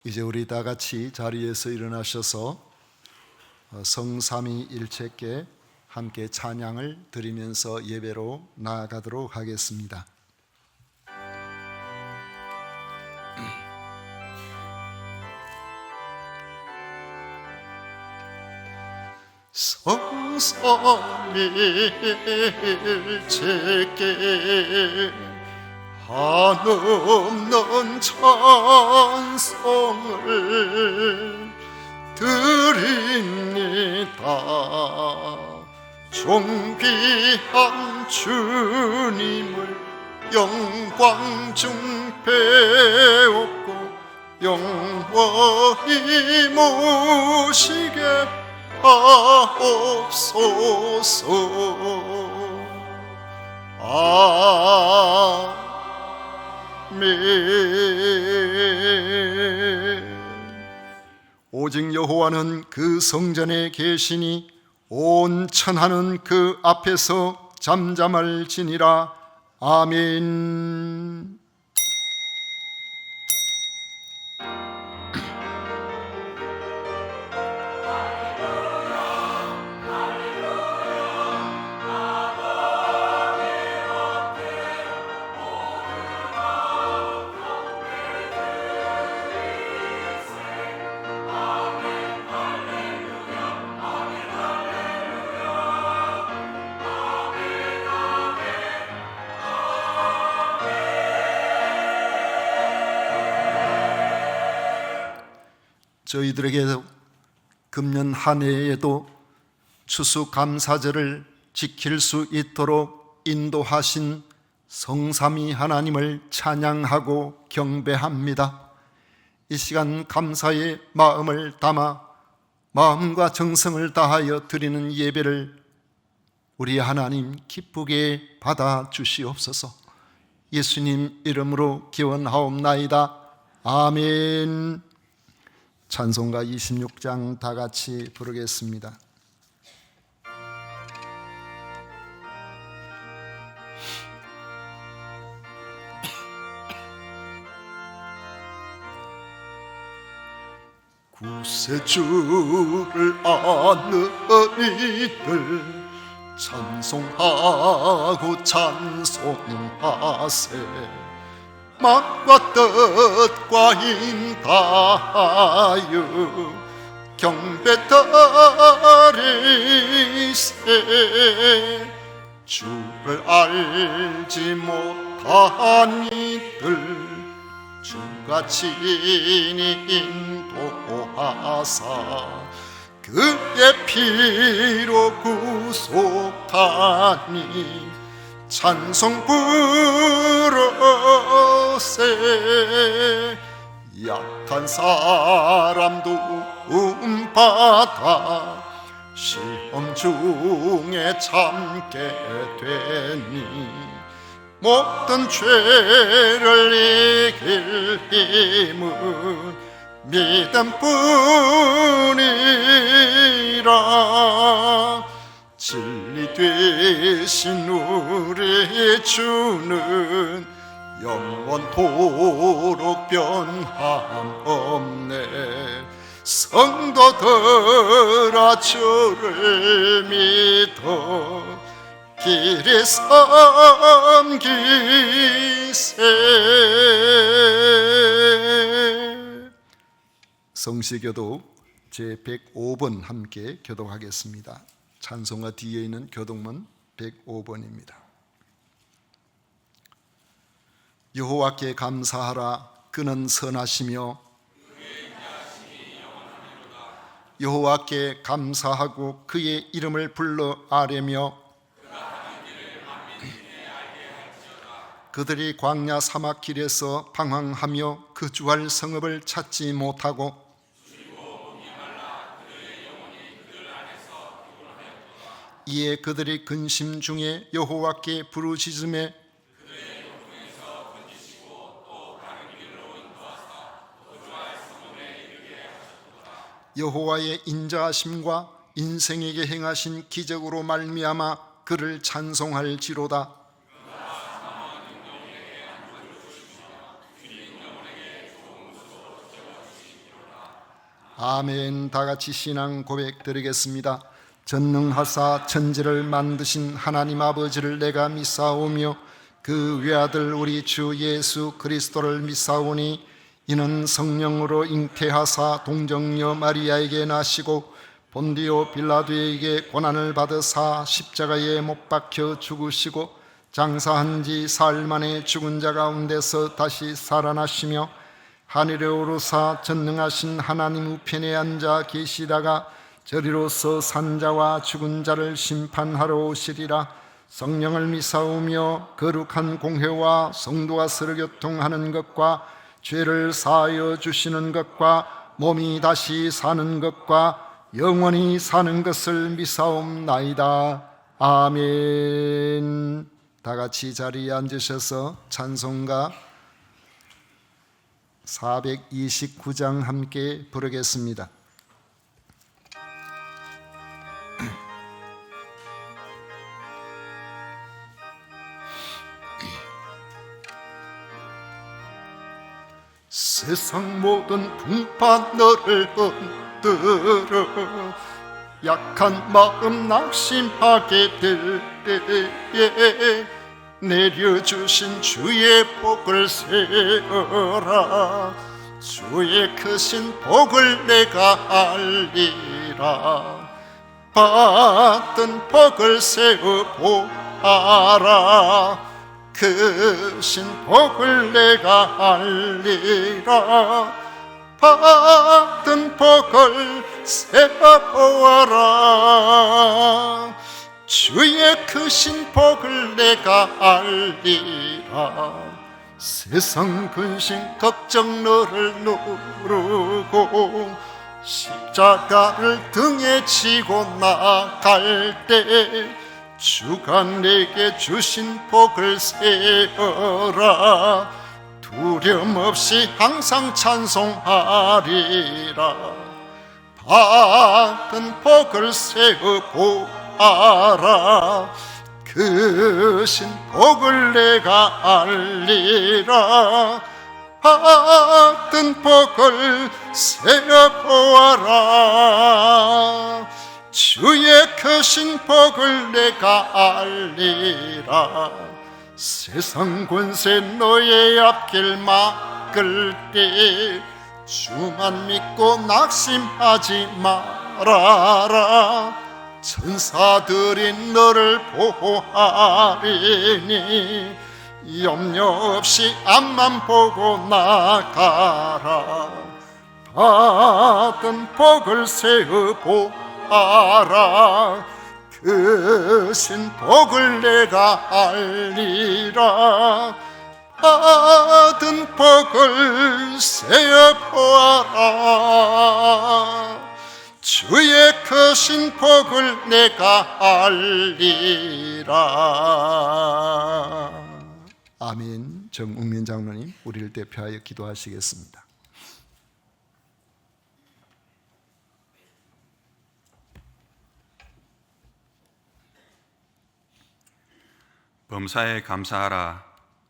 이제 우리 다 같이 자리에서 일어나셔서 성삼위일체께 함께 찬양을 드리면서 예배로 나아가도록 하겠습니다. 성삼위일체께 한없는 찬송을 드립니다. 존귀한 주님을 영광 중 배웠고 영원히 모시게 하옵소서. 오직 여호와는 그 성전에 계시니 온 천하는 그 앞에서 잠잠할지니라. 아멘. 저희들에게 금년 한 해에도 추수감사절을 지킬 수 있도록 인도하신 성삼위 하나님을 찬양하고 경배합니다. 이 시간 감사의 마음을 담아 마음과 정성을 다하여 드리는 예배를 우리 하나님 기쁘게 받아주시옵소서. 예수님 이름으로 기원하옵나이다. 아멘. 찬송가 26장 다 같이 부르겠습니다. 구세주를 아는 이들 찬송하고 찬송하세. 맘과 뜻과 인하여 경배 드리세. 주를 알지 못한 이들 주가 친히 인도하사 그의 피로 구속하니 찬송 부르세. 약한 사람도 받아 시험 중에 참게 되니 모든 죄를 이길 힘은 믿음뿐이라. 진리 되신 우리 주는 영원토록 변함 없네. 성도들아 주를 믿어 길이 섬기세. 성시교독 제105번 함께 교독하겠습니다. 찬송가 뒤에 있는 교독문 105번입니다. 여호와께 감사하라. 그는 선하시며 여호와께 감사하고 그의 이름을 불러 아뢰며 그들이 광야 사막 길에서 방황하며 거주할 성읍을 찾지 못하고 이에 그들이 근심 중에 여호와께 부르짖음에 여호와의 인자하심과 인생에게 행하신 기적으로 말미암아 그를 찬송할지로다. 아멘. 다 같이 신앙 고백 드리겠습니다. 전능하사 천지를 만드신 하나님 아버지를 내가 믿사오며 그 외아들 우리 주 예수 그리스도를 믿사오니 이는 성령으로 잉태하사 동정녀 마리아에게 나시고 본디오 빌라도에게 고난을 받으사 십자가에 못 박혀 죽으시고 장사한 지 사흘 만에 죽은 자 가운데서 다시 살아나시며 하늘에 오르사 전능하신 하나님 우편에 앉아 계시다가 저리로서 산자와 죽은 자를 심판하러 오시리라. 성령을 믿사오며 거룩한 공회와 성도가 서로 교통하는 것과 죄를 사하여 주시는 것과 몸이 다시 사는 것과 영원히 사는 것을 믿사옵나이다. 아멘. 다 같이 자리에 앉으셔서 찬송가 429장 함께 부르겠습니다. 세상 모든 풍파 너를 흔들어 약한 마음 낙심하게 될 때에 내려주신 주의 복을 세어라. 주의 크신 복을 내가 알리라. 받은 복을 세어보아라. 크신 복을 내가 알리라. 받은 복을 세어보아라. 주의 크신 복을 내가 알리라. 세상 근심 걱정 너를 누르고 십자가를 등에 지고 나갈 때 주가 내게 주신 복을 세어라. 두려움 없이 항상 찬송하리라. 받은 복을 세어보아라. 크신 복을 내가 알리라. 받은 복을 세어보아라. 주의 크신 복을 내가 알리라. 세상 권세 너의 앞길 막을 때 주만 믿고 낙심하지 말아라. 천사들이 너를 보호하리니 염려 없이 앞만 보고 나가라. 받은 복을 세어보아라. 크신 복을 내가 알리라. 받은 복을 세어보아라. 주의 크신 복을 내가 알리라. 아멘. 정웅민 장로님 우리를 대표하여 기도하시겠습니다. 범사에 감사하라.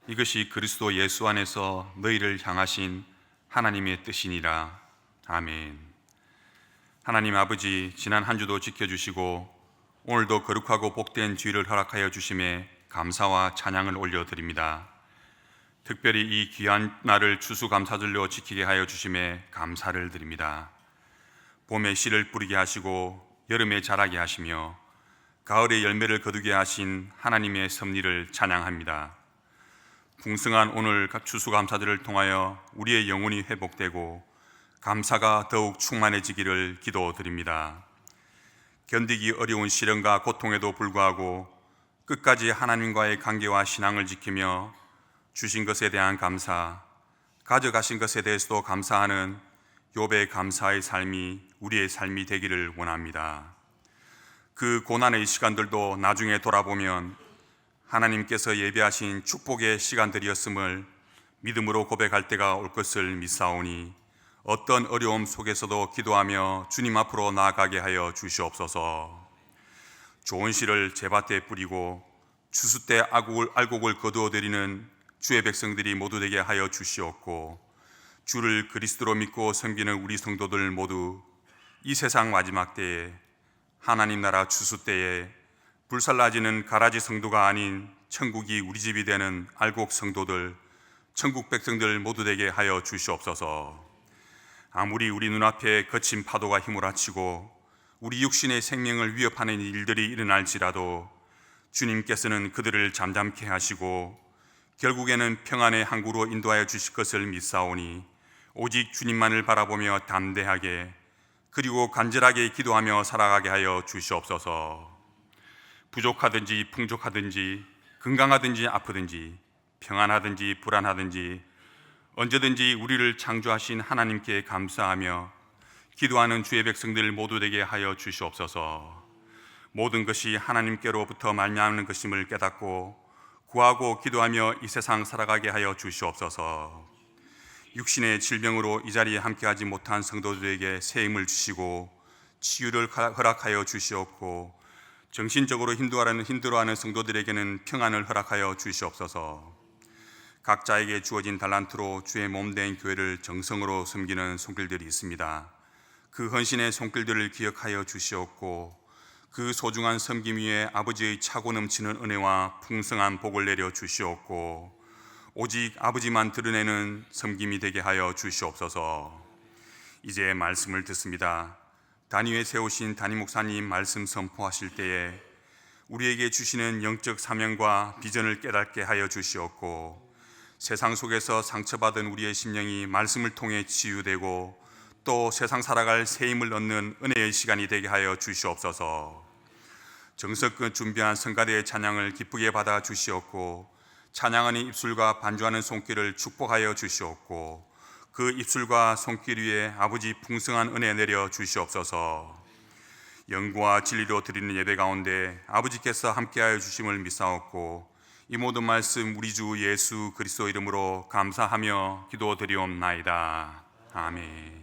이것이 그리스도 예수 안에서 너희를 향하신 하나님의 뜻이니라. 아멘. 하나님 아버지, 지난 한 주도 지켜주시고 오늘도 거룩하고 복된 주일을 허락하여 주심에 감사와 찬양을 올려드립니다. 특별히 이 귀한 날을 추수감사절로 지키게 하여 주심에 감사를 드립니다. 봄에 씨를 뿌리게 하시고 여름에 자라게 하시며 가을에 열매를 거두게 하신 하나님의 섭리를 찬양합니다. 풍성한 오늘 추수감사절을 통하여 우리의 영혼이 회복되고 감사가 더욱 충만해지기를 기도드립니다. 견디기 어려운 시련과 고통에도 불구하고 끝까지 하나님과의 관계와 신앙을 지키며 주신 것에 대한 감사, 가져가신 것에 대해서도 감사하는 욥의 감사의 삶이 우리의 삶이 되기를 원합니다. 그 고난의 시간들도 나중에 돌아보면 하나님께서 예비하신 축복의 시간들이었음을 믿음으로 고백할 때가 올 것을 믿사오니 어떤 어려움 속에서도 기도하며 주님 앞으로 나아가게 하여 주시옵소서. 좋은 씨를 제밭에 뿌리고 추수 때 알곡을 거두어 드리는 주의 백성들이 모두 되게 하여 주시옵고 주를 그리스도로 믿고 섬기는 우리 성도들 모두 이 세상 마지막 때에 하나님 나라 추수 때에 불살라지는 가라지 성도가 아닌 천국이 우리 집이 되는 알곡 성도들, 천국 백성들 모두 되게 하여 주시옵소서. 아무리 우리 눈앞에 거친 파도가 휘몰아치고 우리 육신의 생명을 위협하는 일들이 일어날지라도 주님께서는 그들을 잠잠케 하시고 결국에는 평안의 항구로 인도하여 주실 것을 믿사오니 오직 주님만을 바라보며 담대하게 그리고 간절하게 기도하며 살아가게 하여 주시옵소서. 부족하든지 풍족하든지 건강하든지 아프든지 평안하든지 불안하든지 언제든지 우리를 창조하신 하나님께 감사하며 기도하는 주의 백성들 모두 되게 하여 주시옵소서. 모든 것이 하나님께로부터 말미암는 것임을 깨닫고 구하고 기도하며 이 세상 살아가게 하여 주시옵소서. 육신의 질병으로 이 자리에 함께하지 못한 성도들에게 새 힘을 주시고 치유를 허락하여 주시옵고 정신적으로 힘들어하는 성도들에게는 평안을 허락하여 주시옵소서. 각자에게 주어진 달란트로 주의 몸된 교회를 정성으로 섬기는 손길들이 있습니다. 그 헌신의 손길들을 기억하여 주시옵고 그 소중한 섬김 위에 아버지의 차고 넘치는 은혜와 풍성한 복을 내려 주시옵고 오직 아버지만 드러내는 섬김이 되게 하여 주시옵소서. 이제 말씀을 듣습니다. 단위에 세우신 담임 목사님 말씀 선포하실 때에 우리에게 주시는 영적 사명과 비전을 깨닫게 하여 주시옵고 세상 속에서 상처받은 우리의 심령이 말씀을 통해 치유되고 또 세상 살아갈 새 힘을 얻는 은혜의 시간이 되게 하여 주시옵소서. 정성껏 준비한 성가대의 찬양을 기쁘게 받아 주시옵고 찬양하는 입술과 반주하는 손길을 축복하여 주시옵고 그 입술과 손길 위에 아버지 풍성한 은혜 내려 주시옵소서. 영과 진리로 드리는 예배 가운데 아버지께서 함께하여 주심을 믿사옵고 이 모든 말씀 우리 주 예수 그리스도 이름으로 감사하며 기도드리옵나이다. 아멘.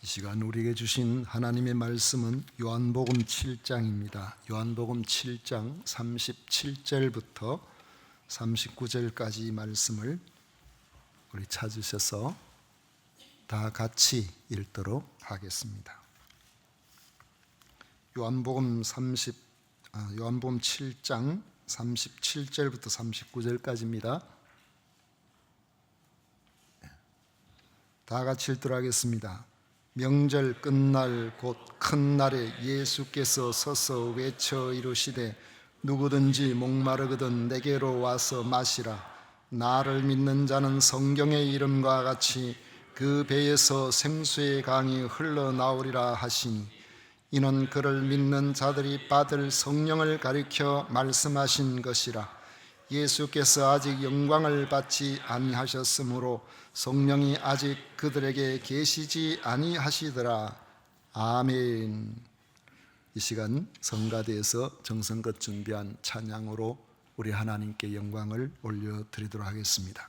이 시간 우리에게 주신 하나님의 말씀은 요한복음 7장입니다. 요한복음 7장 37절부터 39절까지 말씀을 우리 찾으셔서 다 같이 읽도록 하겠습니다. 요한복음 7장 37절부터 39절까지입니다. 다 같이 읽도록 하겠습니다. 명절 끝날 곧 큰 날에 예수께서 서서 외쳐 이르시되 누구든지 목마르거든 내게로 와서 마시라. 나를 믿는 자는 성경의 이름과 같이 그 배에서 생수의 강이 흘러나오리라 하시니 이는 그를 믿는 자들이 받을 성령을 가리켜 말씀하신 것이라. 예수께서 아직 영광을 받지 아니하셨으므로 성령이 아직 그들에게 계시지 아니하시더라. 아멘. 이 시간 성가대에서 정성껏 준비한 찬양으로 우리 하나님께 영광을 올려드리도록 하겠습니다.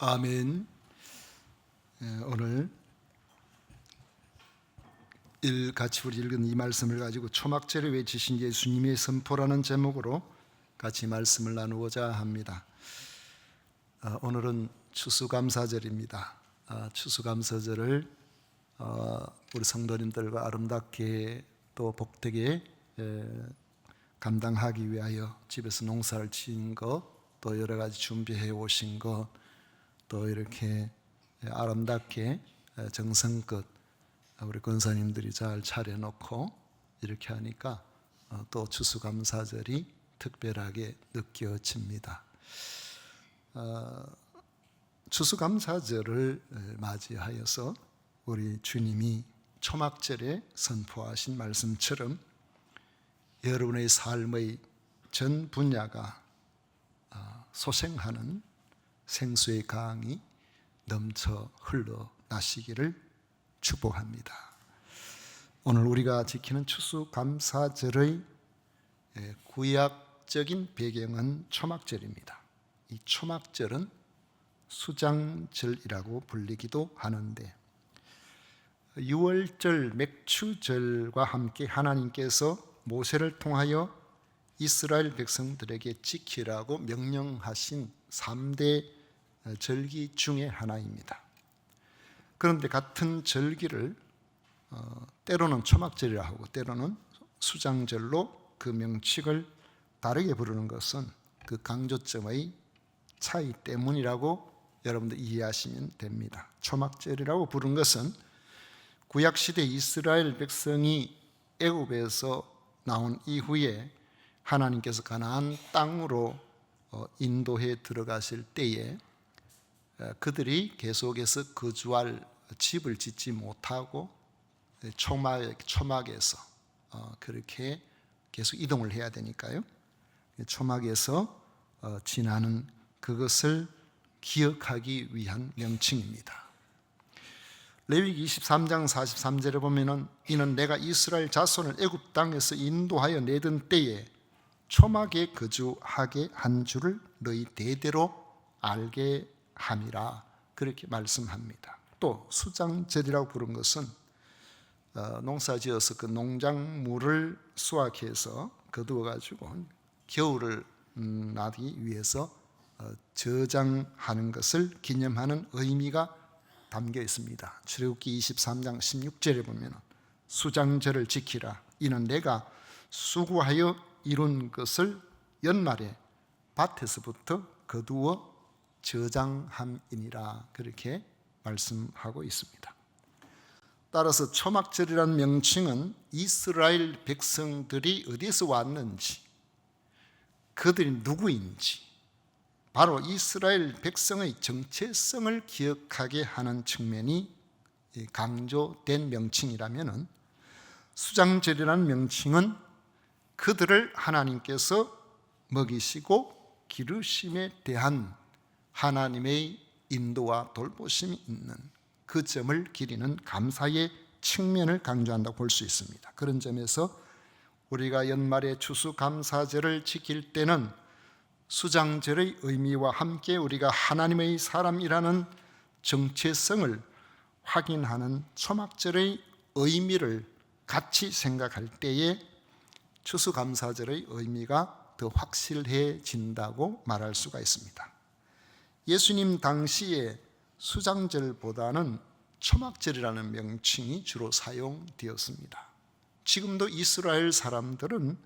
아멘. 오늘 같이 우리 읽은 이 말씀을 가지고 초막절에 외치신 예수님의 선포라는 제목으로 같이 말씀을 나누고자 합니다. 오늘은 추수감사절입니다. 추수감사절을 우리 성도님들과 아름답게 또 복되게 감당하기 위하여 집에서 농사를 지은 것, 또 여러 가지 준비해 오신 것, 또 이렇게 아름답게 정성껏 우리 권사님들이 잘 차려놓고 이렇게 하니까 또 추수감사절이 특별하게 느껴집니다. 추수감사절을 맞이하여서 우리 주님이 초막절에 선포하신 말씀처럼 여러분의 삶의 전 분야가 소생하는 생수의 강이 넘쳐 흘러나시기를 축복합니다. 오늘 우리가 지키는 추수감사절의 구약적인 배경은 초막절입니다. 이 초막절은 수장절이라고 불리기도 하는데, 유월절 맥추절과 함께 하나님께서 모세를 통하여 이스라엘 백성들에게 지키라고 명령하신 3대 절기 중에 하나입니다. 그런데 같은 절기를 때로는 초막절이라 하고 때로는 수장절로 그 명칭을 다르게 부르는 것은 그 강조점의 차이 때문이라고 여러분들 이해하시면 됩니다. 초막절이라고 부른 것은 구약시대 이스라엘 백성이 애굽에서 나온 이후에 하나님께서 가나안 땅으로 인도해 들어가실 때에 그들이 계속해서 거주할 집을 짓지 못하고 초막에서 그렇게 계속 이동을 해야 되니까요. 초막에서 지나는 그것을 기억하기 위한 명칭입니다. 레위기 23장 43절에 보면은 이는 내가 이스라엘 자손을 애굽 땅에서 인도하여 내던 때에 초막에 거주하게 한 줄을 너희 대대로 알게 함이라, 그렇게 말씀합니다. 또 수장절이라고 부른 것은 농사지어서 그 농작물을 수확해서 거두어 가지고 겨울을 나기 위해서 저장하는 것을 기념하는 의미가 담겨 있습니다. 출애굽기 23장 16절에 보면 수장절을 지키라, 이는 내가 수고하여 이룬 것을 연말에 밭에서부터 거두어 저장함이니라, 그렇게 말씀하고 있습니다. 따라서 초막절이라는 명칭은 이스라엘 백성들이 어디서 왔는지, 그들이 누구인지, 바로 이스라엘 백성의 정체성을 기억하게 하는 측면이 강조된 명칭이라면, 수장절이라는 명칭은 그들을 하나님께서 먹이시고 기르심에 대한 하나님의 인도와 돌보심이 있는 그 점을 기리는 감사의 측면을 강조한다고 볼 수 있습니다. 그런 점에서 우리가 연말에 추수감사절을 지킬 때는 수장절의 의미와 함께 우리가 하나님의 사람이라는 정체성을 확인하는 초막절의 의미를 같이 생각할 때에 추수감사절의 의미가 더 확실해진다고 말할 수가 있습니다. 예수님 당시에 수장절보다는 초막절이라는 명칭이 주로 사용되었습니다. 지금도 이스라엘 사람들은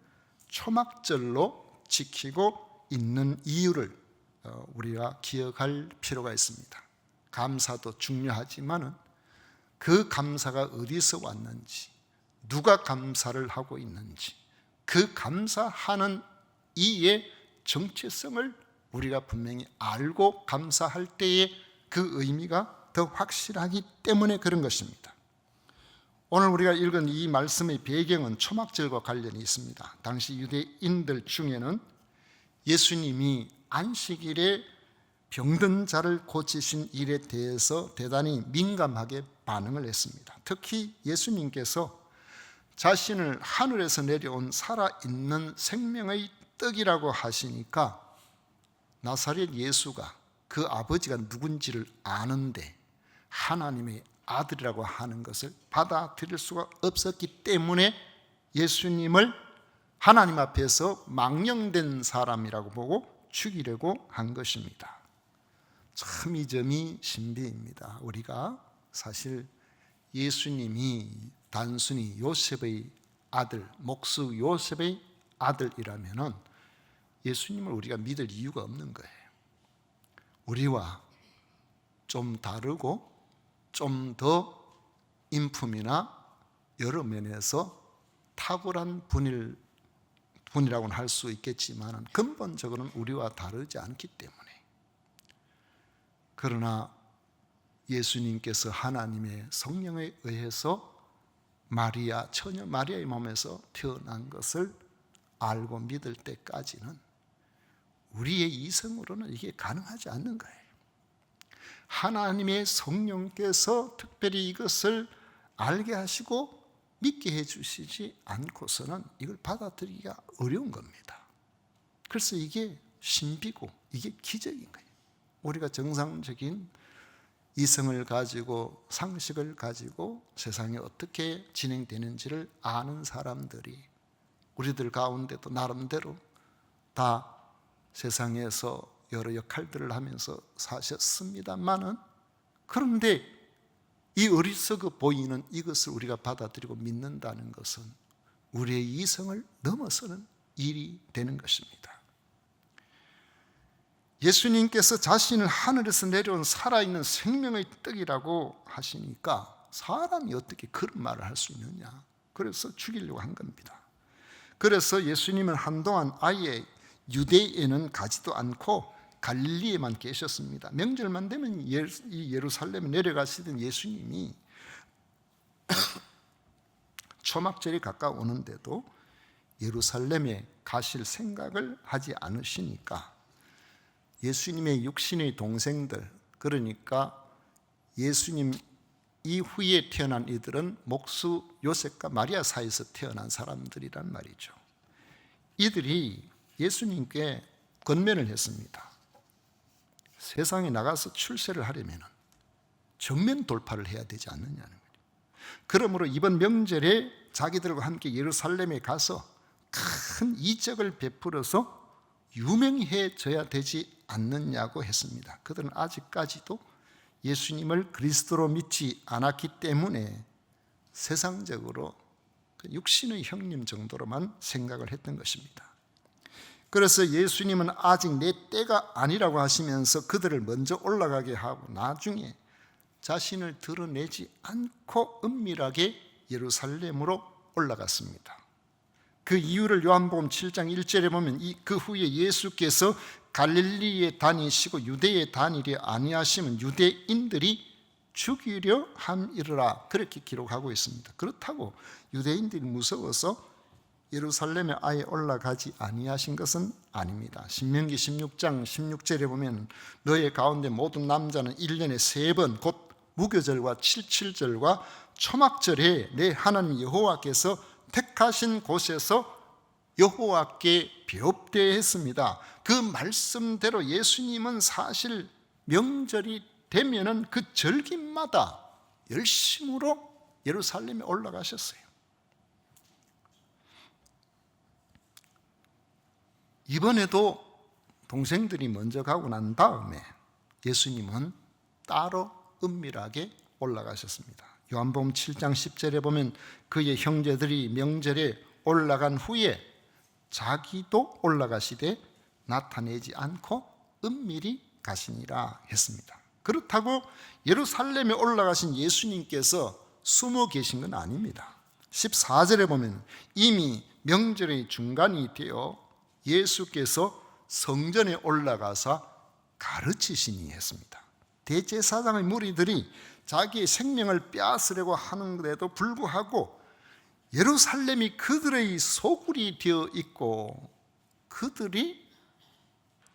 초막절로 지키고 있는 이유를 우리가 기억할 필요가 있습니다. 감사도 중요하지만 그 감사가 어디서 왔는지, 누가 감사를 하고 있는지, 그 감사하는 이의 정체성을 우리가 분명히 알고 감사할 때에 그 의미가 더 확실하기 때문에 그런 것입니다. 오늘 우리가 읽은 이 말씀의 배경은 초막절과 관련이 있습니다. 당시 유대인들 중에는 예수님이 안식일에 병든 자를 고치신 일에 대해서 대단히 민감하게 반응을 했습니다. 특히 예수님께서 자신을 하늘에서 내려온 살아있는 생명의 떡이라고 하시니까 나사렛 예수가 그 아버지가 누군지를 아는데 하나님의 아들이라고 하는 것을 받아들일 수가 없었기 때문에 예수님을 하나님 앞에서 망령된 사람이라고 보고 죽이려고 한 것입니다. 참 이 점이 신비입니다. 우리가 사실 예수님이 단순히 요셉의 아들, 목수 요셉의 아들이라면 예수님을 우리가 믿을 이유가 없는 거예요. 우리와 좀 다르고 좀 더 인품이나 여러 면에서 탁월한 분이라고는 할 수 있겠지만 근본적으로는 우리와 다르지 않기 때문에. 그러나 예수님께서 하나님의 성령에 의해서 처녀 마리아의 몸에서 태어난 것을 알고 믿을 때까지는 우리의 이성으로는 이게 가능하지 않는 거예요. 하나님의 성령께서 특별히 이것을 알게 하시고 믿게 해주시지 않고서는 이걸 받아들이기가 어려운 겁니다. 그래서 이게 신비고 이게 기적인 거예요. 우리가 정상적인 이성을 가지고 상식을 가지고 세상이 어떻게 진행되는지를 아는 사람들이 우리들 가운데도 나름대로 다 세상에서 여러 역할들을 하면서 사셨습니다만은, 그런데 이 어리석어 보이는 이것을 우리가 받아들이고 믿는다는 것은 우리의 이성을 넘어서는 일이 되는 것입니다. 예수님께서 자신을 하늘에서 내려온 살아있는 생명의 떡이라고 하시니까 사람이 어떻게 그런 말을 할 수 있느냐, 그래서 죽이려고 한 겁니다. 그래서 예수님은 한동안 아예 유대에는 가지도 않고 갈릴리에만 계셨습니다. 명절만 되면 이 예루살렘에 내려가시던 예수님이 초막절이 가까우는데도 예루살렘에 가실 생각을 하지 않으시니까 예수님의 육신의 동생들, 그러니까 예수님 이후에 태어난 이들은 목수 요셉과 마리아 사이에서 태어난 사람들이란 말이죠. 이들이 예수님께 권면을 했습니다. 세상에 나가서 출세를 하려면 정면 돌파를 해야 되지 않느냐는 거예요. 그러므로 이번 명절에 자기들과 함께 예루살렘에 가서 큰 이적을 베풀어서 유명해져야 되지 않느냐고 했습니다. 그들은 아직까지도 예수님을 그리스도로 믿지 않았기 때문에 세상적으로 육신의 형님 정도로만 생각을 했던 것입니다. 그래서 예수님은 아직 내 때가 아니라고 하시면서 그들을 먼저 올라가게 하고 나중에 자신을 드러내지 않고 은밀하게 예루살렘으로 올라갔습니다. 그 이유를 요한복음 7장 1절에 보면 그 후에 예수께서 갈릴리에 다니시고 유대에 다니려 아니하시면 유대인들이 죽이려 함이르라, 그렇게 기록하고 있습니다. 그렇다고 유대인들이 무서워서 예루살렘에 아예 올라가지 아니하신 것은 아닙니다. 신명기 16장 16절에 보면 너의 가운데 모든 남자는 1년에 3번 곧 무교절과 칠칠절과 초막절에 내 하나님 여호와께서 택하신 곳에서 여호와께 배업되었습니다. 그 말씀대로 예수님은 사실 명절이 되면은 그 절기마다 열심으로 예루살렘에 올라가셨어요. 이번에도 동생들이 먼저 가고 난 다음에 예수님은 따로 은밀하게 올라가셨습니다. 요한복음 7장 10절에 보면 그의 형제들이 명절에 올라간 후에 자기도 올라가시되 나타내지 않고 은밀히 가시니라 했습니다. 그렇다고 예루살렘에 올라가신 예수님께서 숨어 계신 건 아닙니다. 14절에 보면 이미 명절의 중간이 되어 예수께서 성전에 올라가서 가르치시니 했습니다. 대제사장의 무리들이 자기의 생명을 빼앗으려고 하는데도 불구하고 예루살렘이 그들의 소굴이 되어 있고 그들이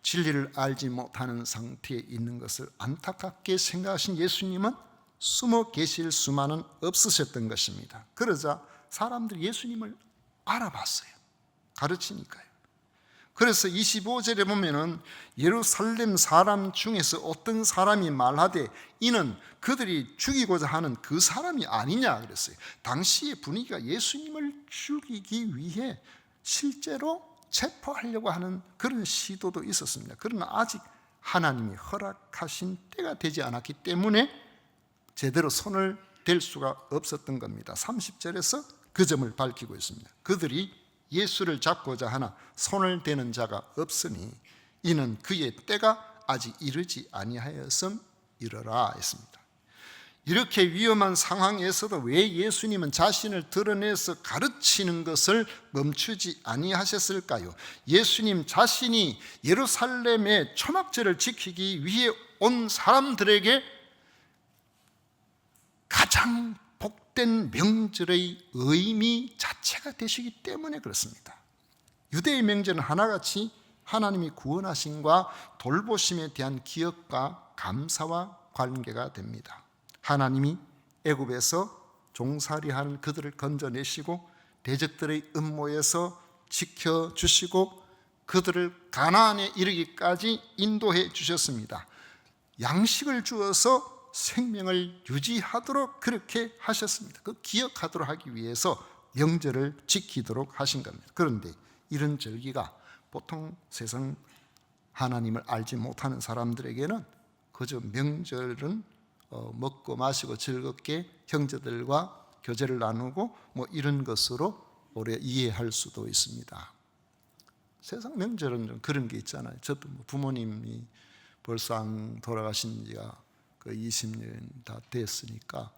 진리를 알지 못하는 상태에 있는 것을 안타깝게 생각하신 예수님은 숨어 계실 수만은 없으셨던 것입니다. 그러자 사람들이 예수님을 알아봤어요. 가르치니까요. 그래서 25절에 보면은 예루살렘 사람 중에서 어떤 사람이 말하되 이는 그들이 죽이고자 하는 그 사람이 아니냐 그랬어요. 당시의 분위기가 예수님을 죽이기 위해 실제로 체포하려고 하는 그런 시도도 있었습니다. 그러나 아직 하나님이 허락하신 때가 되지 않았기 때문에 제대로 손을 댈 수가 없었던 겁니다. 30절에서 그 점을 밝히고 있습니다. 그들이 예수를 잡고자 하나 손을 대는 자가 없으니 이는 그의 때가 아직 이르지 아니하였음이러라 했습니다. 이렇게 위험한 상황에서도 왜 예수님은 자신을 드러내서 가르치는 것을 멈추지 아니하셨을까요? 예수님 자신이 예루살렘의 초막절을 지키기 위해 온 사람들에게 가장 복된 명절의 의미 자체가 되시기 때문에 그렇습니다. 유대의 명절은 하나같이 하나님이 구원하심과 돌보심에 대한 기억과 감사와 관계가 됩니다. 하나님이 애굽에서 종살이하는 그들을 건져내시고 대적들의 음모에서 지켜주시고 그들을 가나안에 이르기까지 인도해 주셨습니다. 양식을 주어서 생명을 유지하도록 그렇게 하셨습니다. 그 기억하도록 하기 위해서 명절을 지키도록 하신 겁니다. 그런데 이런 절기가 보통 세상 하나님을 알지 못하는 사람들에게는 그저 명절은 먹고 마시고 즐겁게 형제들과 교제를 나누고 뭐 이런 것으로 오래 이해할 수도 있습니다. 세상 명절은 좀 그런 게 있잖아요. 저도 부모님이 벌써 안 돌아가신 지가 20년 다 됐으니까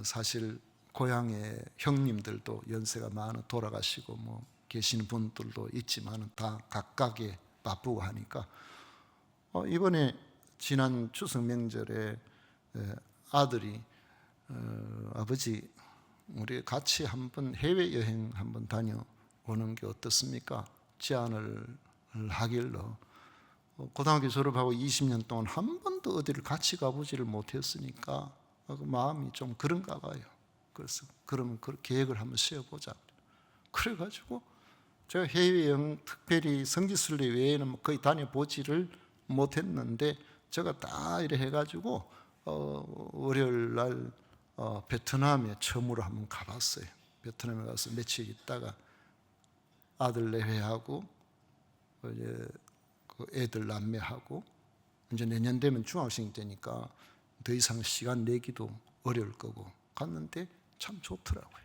사실 고향에 형님들도 연세가 많아 돌아가시고 뭐 계시는 분들도 있지만 다 각각에 바쁘고 하니까 이번에 지난 추석 명절에 아들이 아버지 우리 같이 한번 해외여행 한번 다녀오는 게 어떻습니까? 제안을 하길로 고등학교 졸업하고 20년 동안 한 번도 어디를 같이 가보지를 못했으니까 마음이 좀 그런가 봐요. 그래서 그러면 그 계획을 한번 세워보자. 그래가지고 제가 해외여행 특별히 성지순례 외에는 거의 다녀보지를 못했는데 제가 다 이래 해가지고 월요일 날 베트남에 처음으로 한번 가봤어요. 베트남에 가서 며칠 있다가 아들 내외하고 이제 그 애들 남매하고 이제 내년 되면 중학생 되니까 더 이상 시간 내기도 어려울 거고 갔는데 참 좋더라고요.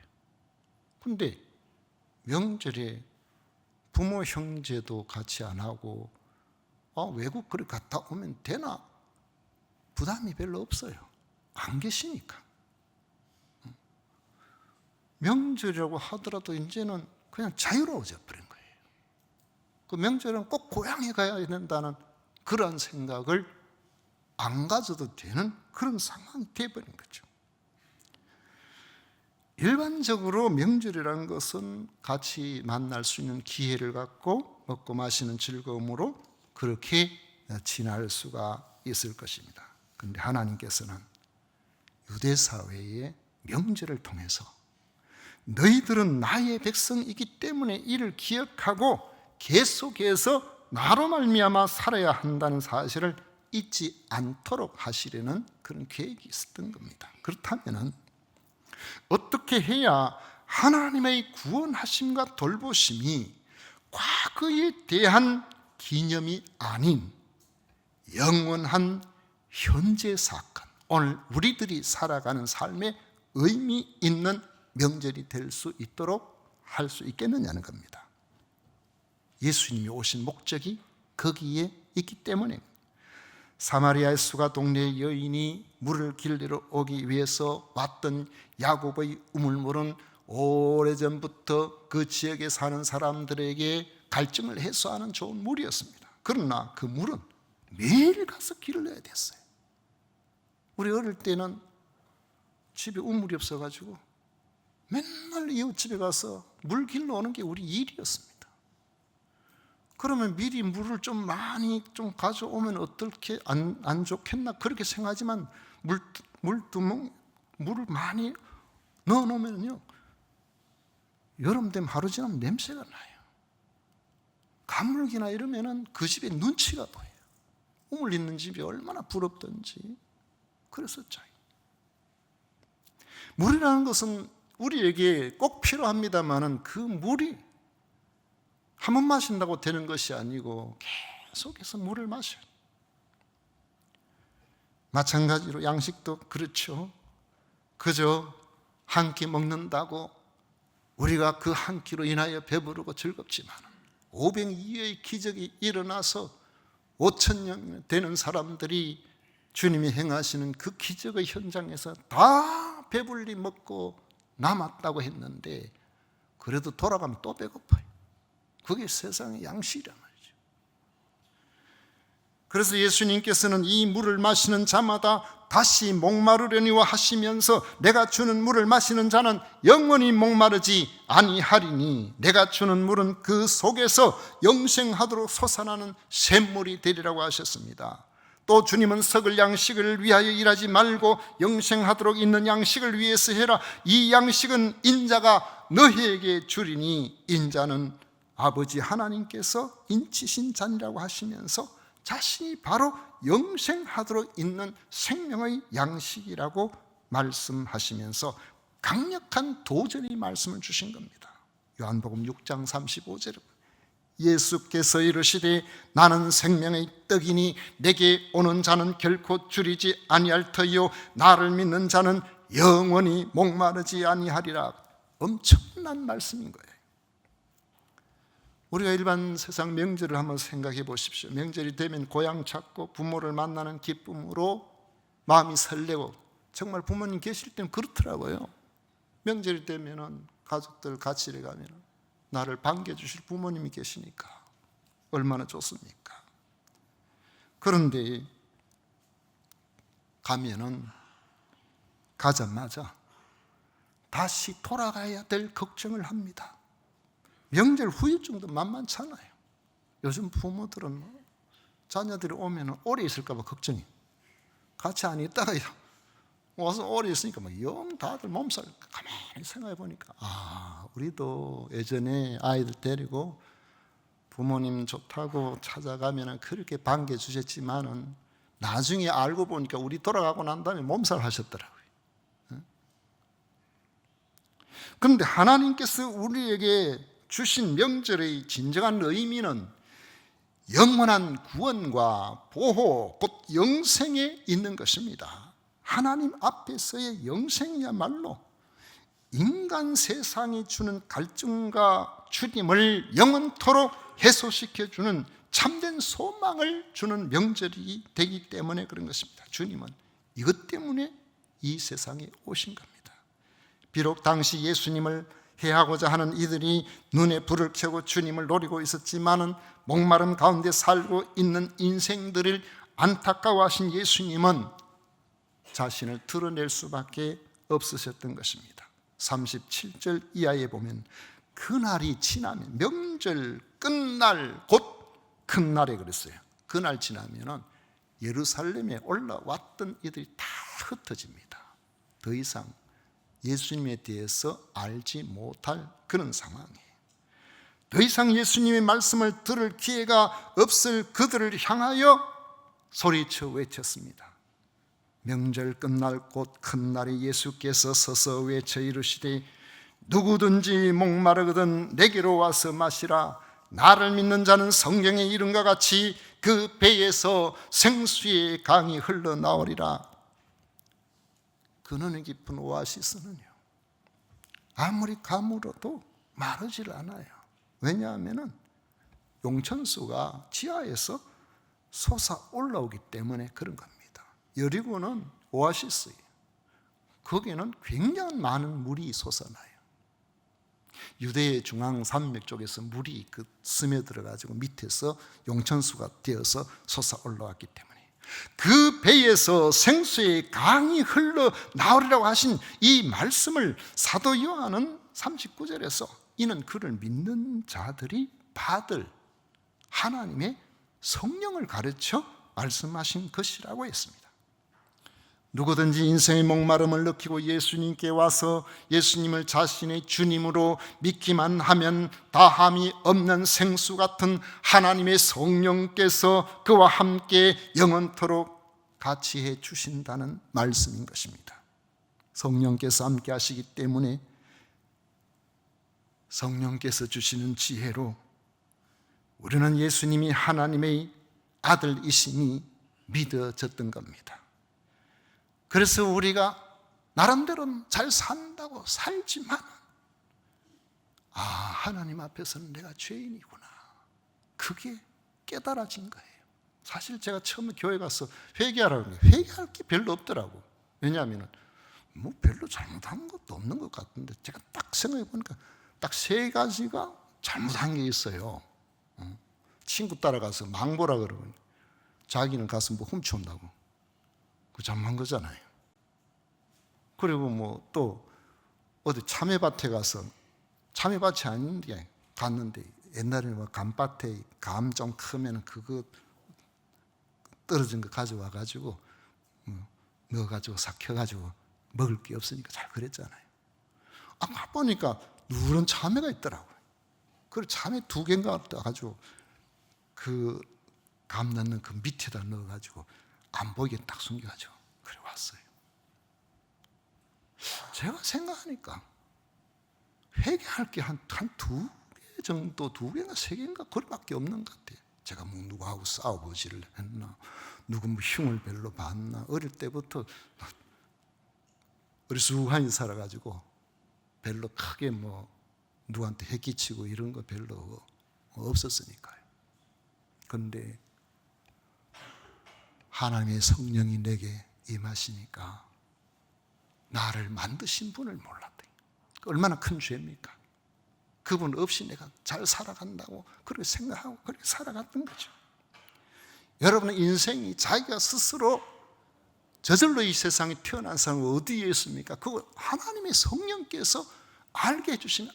근데 명절에 부모 형제도 같이 안 하고 외국 그래 갔다 오면 되나? 부담이 별로 없어요. 안 계시니까. 명절이라고 하더라도 이제는 그냥 자유로워져 버린 거예요. 그 명절은 꼭 고향에 가야 된다는 그런 생각을 안 가져도 되는 그런 상황이 되어버린 거죠. 일반적으로 명절이라는 것은 같이 만날 수 있는 기회를 갖고 먹고 마시는 즐거움으로 그렇게 지날 수가 있을 것입니다. 그런데 하나님께서는 유대 사회의 명절을 통해서 너희들은 나의 백성이기 때문에 이를 기억하고 계속해서 나로 말미암아 살아야 한다는 사실을 잊지 않도록 하시려는 그런 계획이 있었던 겁니다. 그렇다면 어떻게 해야 하나님의 구원하심과 돌보심이 과거에 대한 기념이 아닌 영원한 현재 사건, 오늘 우리들이 살아가는 삶에 의미 있는 명절이 될 수 있도록 할 수 있겠느냐는 겁니다. 예수님이 오신 목적이 거기에 있기 때문에 사마리아 수가 동네의 여인이 물을 길리러 오기 위해서 왔던 야곱의 우물물은 오래전부터 그 지역에 사는 사람들에게 갈증을 해소하는 좋은 물이었습니다. 그러나 그 물은 매일 가서 길을 내야 됐어요. 우리 어릴 때는 집에 우물이 없어가지고 맨날 이웃집에 가서 물 길러 오는 게 우리 일이었습니다. 그러면 미리 물을 좀 많이 좀 가져오면 어떻게 안 좋겠나 그렇게 생각하지만 물두멍 물을 많이 넣어놓으면요 여름 되면 하루 지나면 냄새가 나요. 가물기나 이러면은 그 집에 눈치가 보여요. 우물 있는 집이 얼마나 부럽던지 그랬었죠. 물이라는 것은 우리에게 꼭 필요합니다만은 그 물이 한 번 마신다고 되는 것이 아니고 계속해서 물을 마셔요. 마찬가지로 양식도 그렇죠. 그저 한 끼 먹는다고 우리가 그 한 끼로 인하여 배부르고 즐겁지만 500이의 기적이 일어나서 5,000명 되는 사람들이 주님이 행하시는 그 기적의 현장에서 다 배불리 먹고 남았다고 했는데 그래도 돌아가면 또 배고파요. 그게 세상의 양식이란 말이죠. 그래서 예수님께서는 이 물을 마시는 자마다 다시 목마르려니와 하시면서 내가 주는 물을 마시는 자는 영원히 목마르지 아니하리니 내가 주는 물은 그 속에서 영생하도록 솟아나는 샘물이 되리라고 하셨습니다. 또 주님은 썩을 양식을 위하여 일하지 말고 영생하도록 있는 양식을 위해서 해라. 이 양식은 인자가 너희에게 주리니 인자는 아버지 하나님께서 인치신 잔이라고 하시면서 자신이 바로 영생하도록 있는 생명의 양식이라고 말씀하시면서 강력한 도전의 말씀을 주신 겁니다. 요한복음 6장 35절에 예수께서 이르시되 나는 생명의 떡이니 내게 오는 자는 결코 줄이지 아니할 터이요 나를 믿는 자는 영원히 목마르지 아니하리라. 엄청난 말씀인 거예요. 우리가 일반 세상 명절을 한번 생각해 보십시오. 명절이 되면 고향 찾고 부모를 만나는 기쁨으로 마음이 설레고 정말 부모님 계실 때는 그렇더라고요. 명절이 되면 가족들 같이 가면 나를 반겨주실 부모님이 계시니까 얼마나 좋습니까? 그런데 가면은 가자마자 다시 돌아가야 될 걱정을 합니다. 명절 후유증도 만만찮아요. 요즘 부모들은 자녀들이 오면 오래 있을까 봐 걱정이. 같이 안 있다가 와서 오래 있으니까 영 다들 몸살. 가만히 생각해 보니까 우리도 예전에 아이들 데리고 부모님 좋다고 찾아가면 그렇게 반겨주셨지만은 나중에 알고 보니까 우리 돌아가고 난 다음에 몸살 하셨더라고요. 그런데 하나님께서 우리에게 주신 명절의 진정한 의미는 영원한 구원과 보호, 곧 영생에 있는 것입니다. 하나님 앞에서의 영생이야말로 인간 세상이 주는 갈증과 주님을 영원토록 해소시켜주는 참된 소망을 주는 명절이 되기 때문에 그런 것입니다. 주님은 이것 때문에 이 세상에 오신 겁니다. 비록 당시 예수님을 해하고자 하는 이들이 눈에 불을 켜고 주님을 노리고 있었지만은 목마름 가운데 살고 있는 인생들을 안타까워하신 예수님은 자신을 드러낼 수밖에 없으셨던 것입니다. 37절 이하에 보면 그날이 지나면 명절 끝날 곧 큰 날에 그랬어요. 그날 지나면은 예루살렘에 올라왔던 이들이 다 흩어집니다. 더 이상 예수님에 대해서 알지 못할 그런 상황이에요. 더 이상 예수님의 말씀을 들을 기회가 없을 그들을 향하여 소리쳐 외쳤습니다. 명절 끝날 곧 큰 날에 예수께서 서서 외쳐 이르시되 누구든지 목마르거든 내게로 와서 마시라. 나를 믿는 자는 성경에 이른과 같이 그 배에서 생수의 강이 흘러나오리라. 근원의 깊은 오아시스는요 아무리 가물어도 마르질 않아요. 왜냐하면 용천수가 지하에서 솟아 올라오기 때문에 그런 겁니다. 여리고는 오아시스예요. 거기는 굉장히 많은 물이 솟아나요. 유대의 중앙 산맥 쪽에서 물이 스며들어가지고 밑에서 용천수가 되어서 솟아 올라왔기 때문에 그 배에서 생수의 강이 흘러나오리라고 하신 이 말씀을 사도 요한은 39절에서 이는 그를 믿는 자들이 받을 하나님의 성령을 가르쳐 말씀하신 것이라고 했습니다. 누구든지 인생의 목마름을 느끼고 예수님께 와서 예수님을 자신의 주님으로 믿기만 하면 다함이 없는 생수 같은 하나님의 성령께서 그와 함께 영원토록 같이 해 주신다는 말씀인 것입니다. 성령께서 함께 하시기 때문에 성령께서 주시는 지혜로 우리는 예수님이 하나님의 아들이심이 믿어졌던 겁니다. 그래서 우리가 나름대로는 잘 산다고 살지만 하나님 앞에서는 내가 죄인이구나, 그게 깨달아진 거예요. 사실 제가 처음에 교회 가서 회개하라고 했는데 회개할 게 별로 없더라고. 왜냐하면 뭐 별로 잘못한 것도 없는 것 같은데 제가 딱 생각해 보니까 딱 3가지가 잘못한 게 있어요. 친구 따라가서 망보라 그러고 자기는 가서 뭐 훔쳐온다고. 그 잘못한 거잖아요. 그리고 뭐 또 어디 참외밭에 가서, 참외밭이 아닌데 갔는데 옛날에는 뭐 감밭에 감 좀 크면 그거 떨어진 거 가져와 가지고 넣어가지고 삭혀가지고 먹을 게 없으니까 잘 그랬잖아요. 가보니까 누런 참외가 있더라고요. 그걸 참외 2개인가 가지고 그 감 넣는 그 밑에다 넣어가지고 안 보이게 딱 숨겨가지고 그래 왔어요. 제가 생각하니까 회개할 게 한 2개 정도, 2개인가 3개인가 그거밖에 없는 것 같아요. 제가 뭐 누구하고 싸워보지를 했나, 누구 뭐 흉을 별로 봤나. 어릴 때부터 어리숙하게 살아가지고 별로 크게 뭐 누구한테 해끼치고 이런 거 별로 없었으니까요. 그런데 하나님의 성령이 내게 임하시니까 나를 만드신 분을 몰랐대. 얼마나 큰 죄입니까? 그분 없이 내가 잘 살아간다고 그렇게 생각하고 그렇게 살아갔던 거죠. 여러분의 인생이 자기가 스스로 저절로 이 세상에 태어난 사람은 어디에 있습니까? 그거 하나님의 성령께서 알게 해주신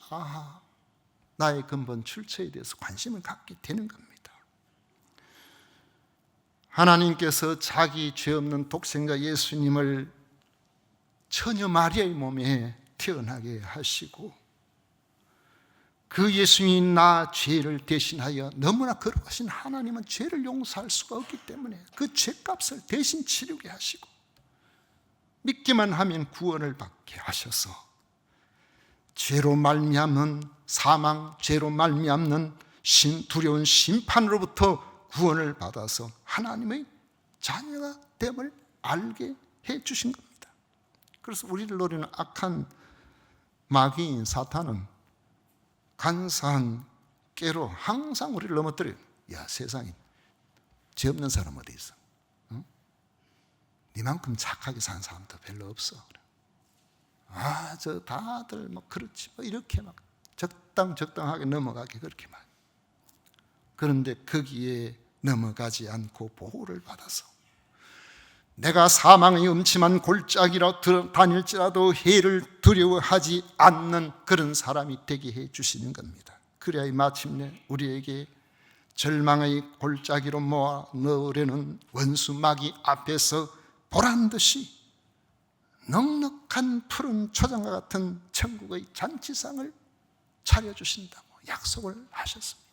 나의 근본 출처에 대해서 관심을 갖게 되는 겁니다. 하나님께서 자기 죄 없는 독생자 예수님을 처녀 마리아의 몸에 태어나게 하시고 그 예수님이 나 죄를 대신하여, 너무나 거룩하신 하나님은 죄를 용서할 수가 없기 때문에 그 죄값을 대신 치르게 하시고 믿기만 하면 구원을 받게 하셔서 죄로 말미암는 사망, 죄로 말미암는 두려운 심판으로부터 구원을 받아서 하나님의 자녀가 됨을 알게 해 주신 겁니다. 그래서 우리를 노리는 악한 마귀인 사탄은 간사한 깨로 항상 우리를 넘어뜨려요. 야, 세상에 죄 없는 사람 어디 있어? 응? 니만큼 착하게 산 사람도 별로 없어. 저 다들 뭐 그렇지 뭐 이렇게 막 적당하게 넘어가게 그렇게 말. 그런데 거기에 넘어가지 않고 보호를 받아서 내가 사망의 음침한 골짜기로 다닐지라도 해를 두려워하지 않는 그런 사람이 되게 해 주시는 겁니다. 그래야 마침내 우리에게 절망의 골짜기로 모아 넣으려는 원수 마귀 앞에서 보란듯이 넉넉한 푸른 초장과 같은 천국의 잔치상을 차려주신다고 약속을 하셨습니다.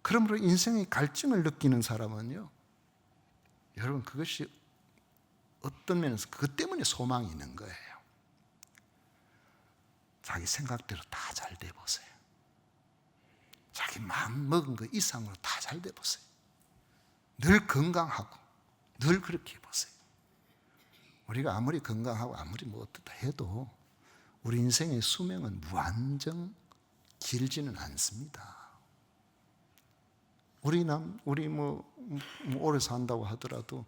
그러므로 인생의 갈증을 느끼는 사람은요, 여러분 그것이 어떤 면에서 그것 때문에 소망이 있는 거예요. 자기 생각대로 다 잘 돼 보세요. 자기 마음 먹은 거 이상으로 다 잘 돼 보세요. 늘 건강하고 늘 그렇게 해보세요. 우리가 아무리 건강하고 아무리 뭐 어떻다 해도 우리 인생의 수명은 무한정 길지는 않습니다. 우리 뭐 오래 산다고 하더라도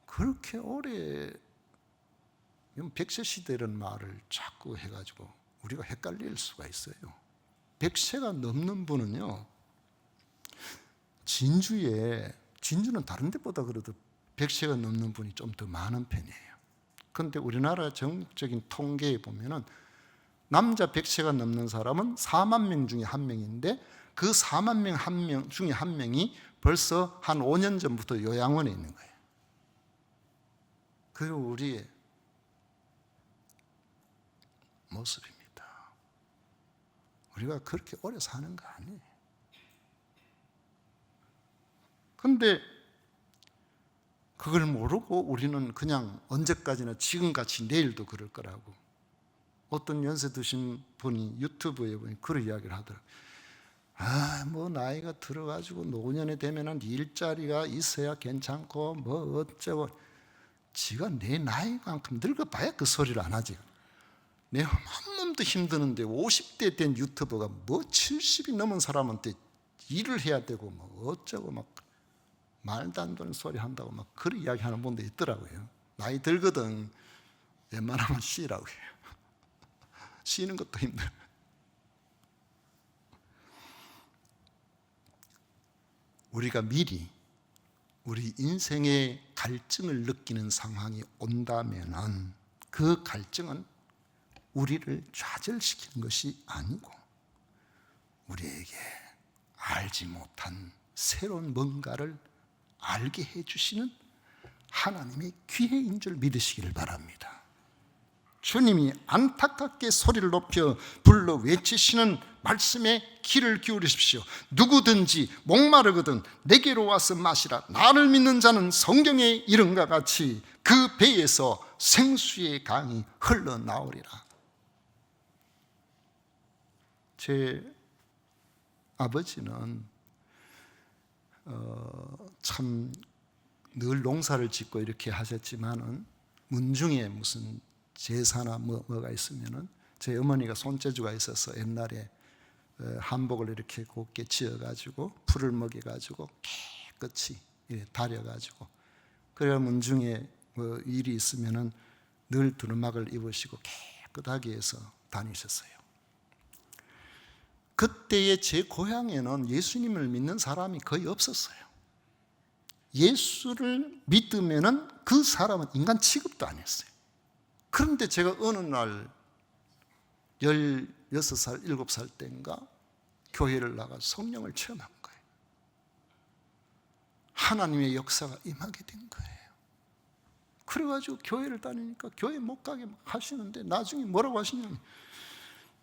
그렇게 오래 100세 시대라는 말을 자꾸 해가지고 우리가 헷갈릴 수가 있어요. 100세가 넘는 분은요, 진주는 다른 데보다 그래도 100세가 넘는 분이 좀 더 많은 편이에요. 그런데 우리나라 전국적인 통계에 보면은 남자 100세가 넘는 사람은 4만 명 중에 1명인데 그 4만 명 중에 1명이 벌써 한 5년 전부터 요양원에 있는 거예요. 그리고 우리의 모습입니다. 우리가 그렇게 오래 사는 거 아니에요. 근데 그걸 모르고 우리는 그냥 언제까지나 지금같이 내일도 그럴 거라고. 어떤 연세 드신 분이 유튜브에 보니 그런 이야기를 하더라고요. 뭐 나이가 들어가지고 노년에 되면은 일자리가 있어야 괜찮고 뭐 어쩌고. 지가 내 나이만큼 늙어봐야 그 소리를 안 하지. 내가 한 몸도 힘드는데 50대 된 유튜버가 뭐 70이 넘은 사람한테 일을 해야 되고 뭐 어쩌고 막 말도 안 되는 소리 한다고 막 그런 이야기 하는 분도 있더라고요. 나이 들거든 웬만하면 쉬라고 해요. 쉬는 것도 힘들어요. 우리가 미리 우리 인생의 갈증을 느끼는 상황이 온다면은 그 갈증은 우리를 좌절시키는 것이 아니고 우리에게 알지 못한 새로운 뭔가를 알게 해주시는 하나님의 기회인 줄 믿으시기를 바랍니다. 주님이 안타깝게 소리를 높여 불러 외치시는 말씀에 귀를 기울이십시오. 누구든지 목마르거든 내게로 와서 마시라. 나를 믿는 자는 성경의 이름과 같이 그 배에서 생수의 강이 흘러나오리라. 제 아버지는 참 늘 농사를 짓고 이렇게 하셨지만은 문중에 무슨 제사나 뭐가 있으면은 제 어머니가 손재주가 있어서 옛날에 한복을 이렇게 곱게 지어가지고 풀을 먹여가지고 깨끗이 다려가지고 그래야 문중에 뭐 일이 있으면은 늘 두루마기를 입으시고 깨끗하게 해서 다니셨어요. 그때의 제 고향에는 예수님을 믿는 사람이 거의 없었어요. 예수를 믿으면은 그 사람은 인간 취급도 안 했어요. 그런데 제가 어느 날 16살, 7살 때인가 교회를 나가서 성령을 체험한 거예요. 하나님의 역사가 임하게 된 거예요. 그래가지고 교회를 다니니까 교회 못 가게 하시는데 나중에 뭐라고 하시냐면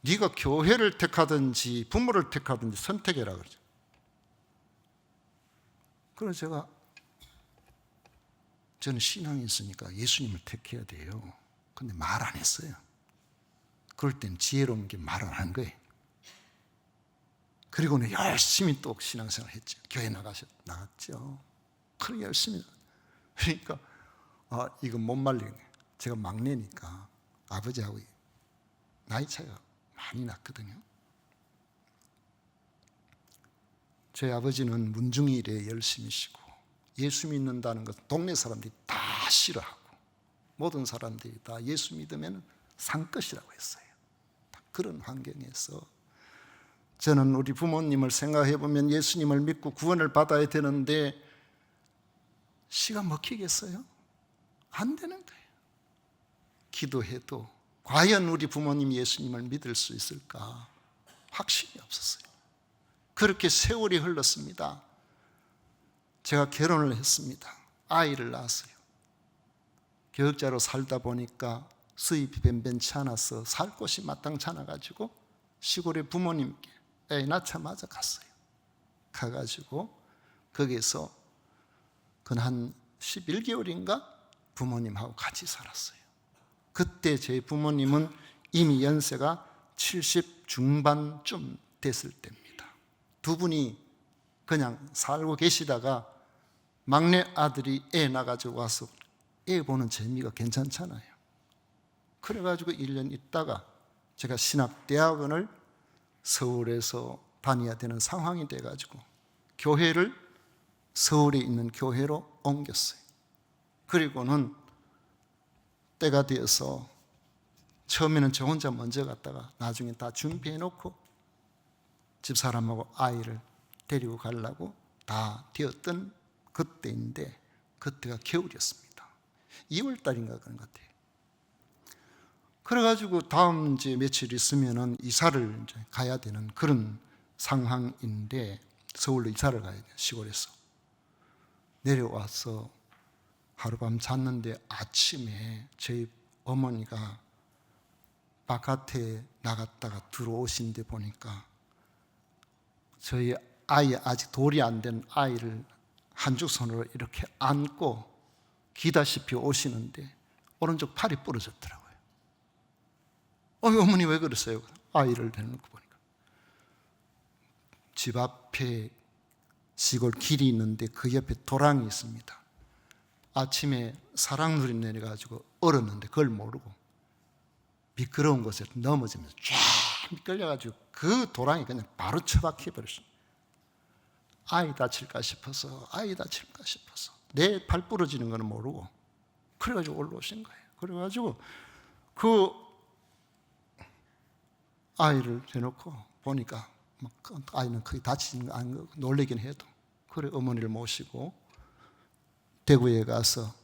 네가 교회를 택하든지 부모를 택하든지 선택해라 그러죠. 그래서 저는 신앙이 있으니까 예수님을 택해야 돼요. 근데 말 안 했어요. 그럴 땐 지혜로운 게 말을 안 한 거예요. 그리고는 열심히 또 신앙생활 했죠. 교회 나갔죠. 그래 열심히. 그러니까 이건 못 말리겠네. 제가 막내니까 아버지하고 나이 차이가 많이 났거든요. 제 아버지는 문중이 일에 열심히 쉬고 예수 믿는다는 것은 동네 사람들이 다 싫어하고 모든 사람들이 다 예수 믿으면 상것이라고 했어요. 그런 환경에서 저는 우리 부모님을 생각해 보면 예수님을 믿고 구원을 받아야 되는데 시가 먹히겠어요? 안 되는 거예요. 기도해도 과연 우리 부모님이 예수님을 믿을 수 있을까? 확신이 없었어요. 그렇게 세월이 흘렀습니다. 제가 결혼을 했습니다. 아이를 낳았어요. 교역자로 살다 보니까 수입이 변변치 않아서 살 곳이 마땅치 않아가지고 시골에 부모님께 애 낳자마자 갔어요. 가가지고 거기서 한 11개월인가 부모님하고 같이 살았어요. 그때 제 부모님은 이미 연세가 70 중반쯤 됐을 때입니다. 두 분이 그냥 살고 계시다가 막내 아들이 애 낳아가지고 와서 애 보는 재미가 괜찮잖아요. 그래가지고 1년 있다가 제가 신학대학원을 서울에서 다녀야 되는 상황이 돼가지고 교회를 서울에 있는 교회로 옮겼어요. 그리고는 때가 되어서 처음에는 저 혼자 먼저 갔다가 나중에 다 준비해놓고 집사람하고 아이를 데리고 가려고 다 되었던 그때인데 그때가 겨울이었습니다. 2월 달인가 그런 것 같아요. 그래가지고 다음 이제 며칠 있으면은 이사를 이제 가야 되는 그런 상황인데 서울로 이사를 가야 돼요. 시골에서 내려와서 하룻밤 잤는데 아침에 저희 어머니가 바깥에 나갔다가 들어오신데 보니까 저희 아이, 아직 돌이 안 된 아이를 한쪽 손으로 이렇게 안고 기다시피 오시는데 오른쪽 팔이 부러졌더라고요. 어머니 왜 그러세요? 아이를 대놓고 보니까 집 앞에 시골 길이 있는데 그 옆에 도랑이 있습니다. 아침에 사랑눈이 내려가지고 얼었는데 그걸 모르고 미끄러운 곳에 넘어지면서 쫙 미끌려가지고 그 도랑이 그냥 바로 처박혀 버렸어요. 아이 다칠까 싶어서 내 팔 부러지는 거는 모르고 그래가지고 올라오신 거예요. 그래가지고 그 아이를 대놓고 보니까 막 아이는 크게 다치는 거 아닌 거 놀래긴 해도 그래 어머니를 모시고 대구에 가서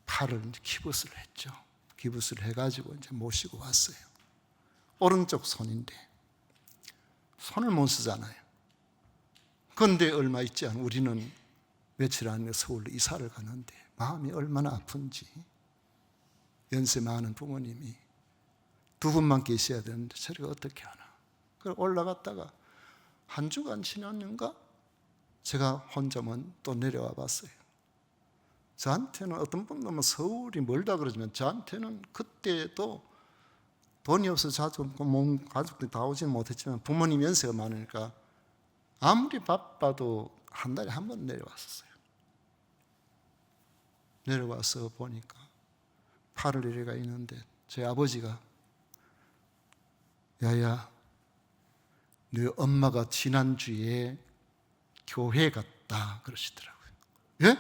팔을 기부스를 했죠. 기부스를 해가지고 이제 모시고 왔어요. 오른쪽 손인데 손을 못 쓰잖아요. 그런데 얼마 있지 않아 우리는 며칠 안에 서울로 이사를 가는데 마음이 얼마나 아픈지 연세 많은 부모님이 두 분만 계셔야 되는데 저리가 어떻게 하나. 그래 올라갔다가 한 주간 지났는가 제가 혼자만 또 내려와 봤어요. 저한테는 어떤 분은 서울이 멀다 그러지만 저한테는 그때도 돈이 없어서 자주 몸 가족들이 다 오지는 못했지만 부모님 연세가 많으니까 아무리 바빠도 한 달에 한 번 내려왔었어요. 내려와서 보니까 팔을 이래가 있는데 저희 아버지가 야야 너 엄마가 지난주에 교회 갔다 그러시더라고요. 예?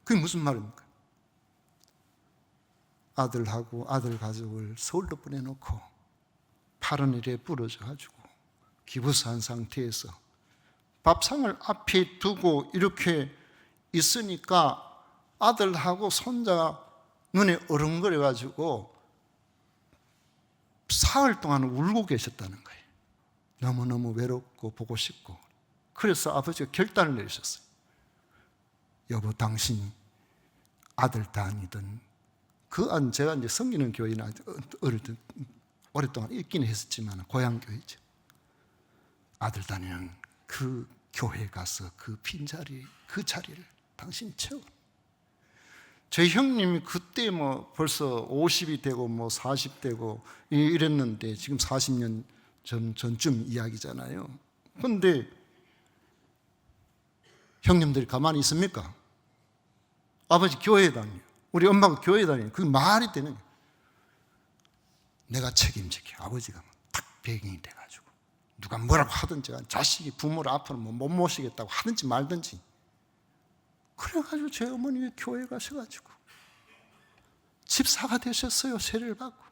그게 무슨 말입니까? 아들하고 아들 가족을 서울로 보내놓고 팔은 이래 부러져가지고 기부스한 상태에서 밥상을 앞에 두고 이렇게 있으니까 아들하고 손자가 눈에 어른거려가지고 사흘 동안 울고 계셨다는 거예요. 너무너무 외롭고 보고 싶고. 그래서 아버지가 결단을 내리셨어요. 여보, 당신 아들 다니던 제가 이제 섬기는 교회나 어릴 때 오랫동안 있긴 했었지만 고향 교회죠. 아들 다니는 그 교회 가서 그 빈자리, 그 자리를 당신 채워. 저희 형님이 그때 벌써 50이 되고 40되고 이랬는데 지금 40년 전쯤 이야기잖아요. 그런데 형님들이 가만히 있습니까? 아버지 교회에 다녀요. 우리 엄마가 교회에 다녀요. 그게 말이 되는 거예요. 내가 책임질게. 아버지가 탁 배경이 돼가지고 누가 뭐라고 하든지 자식이 부모를 앞으로 못 모시겠다고 하든지 말든지 그래가지고 제 어머니가 교회 가셔가지고 집사가 되셨어요. 세례를 받고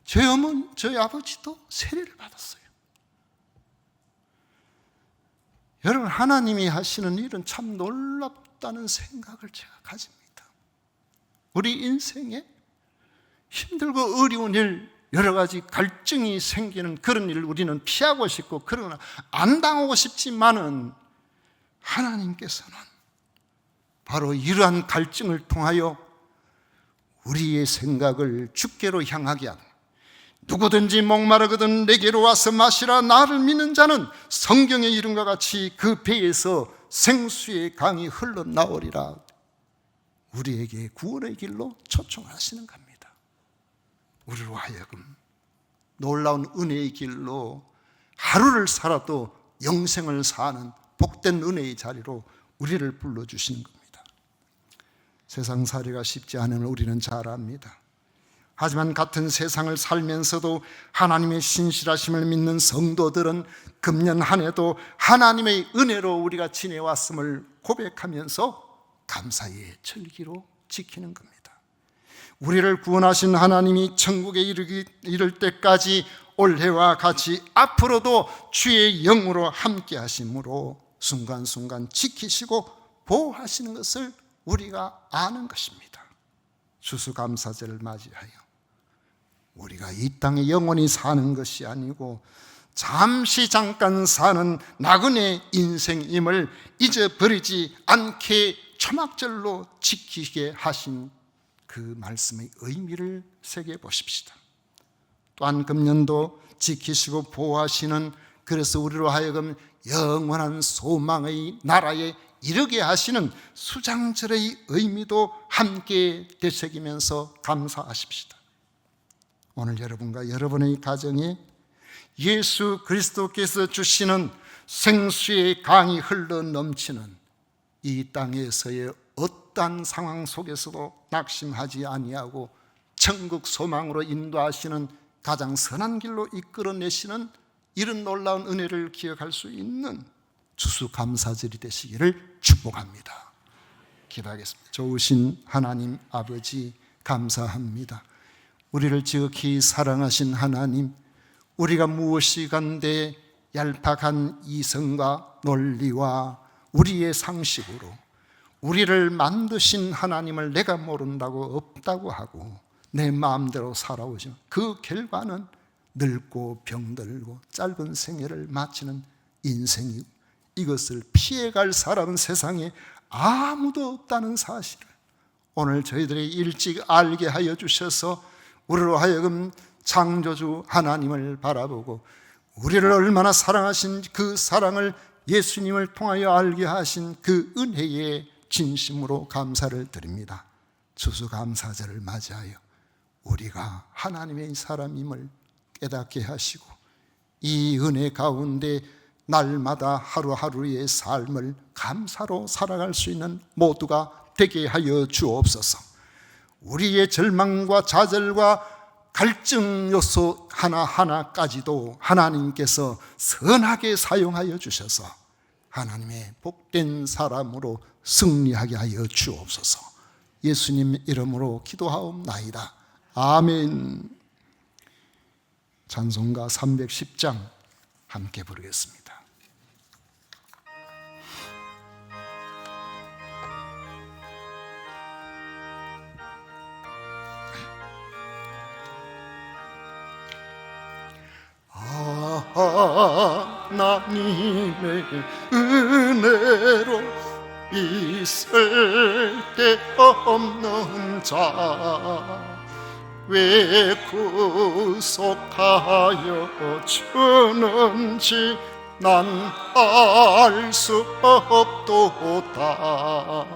저희 아버지도 세례를 받았어요. 여러분, 하나님이 하시는 일은 참 놀랍다는 생각을 제가 가집니다. 우리 인생에 힘들고 어려운 일, 여러 가지 갈증이 생기는 그런 일을 우리는 피하고 싶고 그러나 안 당하고 싶지만은 하나님께서는 바로 이러한 갈증을 통하여 우리의 생각을 주께로 향하게 하고 누구든지 목마르거든 내게로 와서 마시라. 나를 믿는 자는 성경의 이름과 같이 그 배에서 생수의 강이 흘러나오리라. 우리에게 구원의 길로 초청하시는 겁니다. 우리로 하여금 놀라운 은혜의 길로 하루를 살아도 영생을 사는 복된 은혜의 자리로 우리를 불러주시는 겁니다. 세상살이가 쉽지 않은 우리는 잘 압니다. 하지만 같은 세상을 살면서도 하나님의 신실하심을 믿는 성도들은 금년 한 해도 하나님의 은혜로 우리가 지내왔음을 고백하면서 감사의 절기로 지키는 겁니다. 우리를 구원하신 하나님이 천국에 이를 때까지 올해와 같이 앞으로도 주의 영으로 함께 하심으로 순간순간 지키시고 보호하시는 것을 우리가 아는 것입니다. 추수감사절을 맞이하여 우리가 이 땅에 영원히 사는 것이 아니고 잠깐 사는 나그네 인생임을 잊어버리지 않게 초막절로 지키게 하신 그 말씀의 의미를 새겨 보십시다. 또한 금년도 지키시고 보호하시는, 그래서 우리로 하여금 영원한 소망의 나라에 이르게 하시는 수장절의 의미도 함께 되새기면서 감사하십시다. 오늘 여러분과 여러분의 가정에 예수 그리스도께서 주시는 생수의 강이 흘러 넘치는 이 땅에서의 어떠한 상황 속에서도 낙심하지 아니하고 천국 소망으로 인도하시는, 가장 선한 길로 이끌어내시는 이런 놀라운 은혜를 기억할 수 있는 추수감사절이 되시기를 축복합니다. 기도하겠습니다. 좋으신 하나님 아버지, 감사합니다. 우리를 지극히 사랑하신 하나님, 우리가 무엇이 간데 얄팍한 이성과 논리와 우리의 상식으로 우리를 만드신 하나님을 내가 모른다고 없다고 하고 내 마음대로 살아오죠. 그 결과는 늙고 병들고 짧은 생애를 마치는 인생이고, 이것을 피해갈 사람은 세상에 아무도 없다는 사실을 오늘 저희들이 일찍 알게 하여 주셔서 우리로 하여금 창조주 하나님을 바라보고 우리를 얼마나 사랑하신 그 사랑을 예수님을 통하여 알게 하신 그 은혜에 진심으로 감사를 드립니다. 추수감사절을 맞이하여 우리가 하나님의 사람임을 깨닫게 하시고 이 은혜 가운데 날마다 하루하루의 삶을 감사로 살아갈 수 있는 모두가 되게 하여 주옵소서. 우리의 절망과 좌절과 갈증 요소 하나하나까지도 하나님께서 선하게 사용하여 주셔서 하나님의 복된 사람으로 승리하게 하여 주옵소서. 예수님 이름으로 기도하옵나이다. 아멘. 찬송가 310장 함께 부르겠습니다. 하나님의 은혜로 있을 데 없는 자 왜 구속하여 주는지 난 알 수 없도다.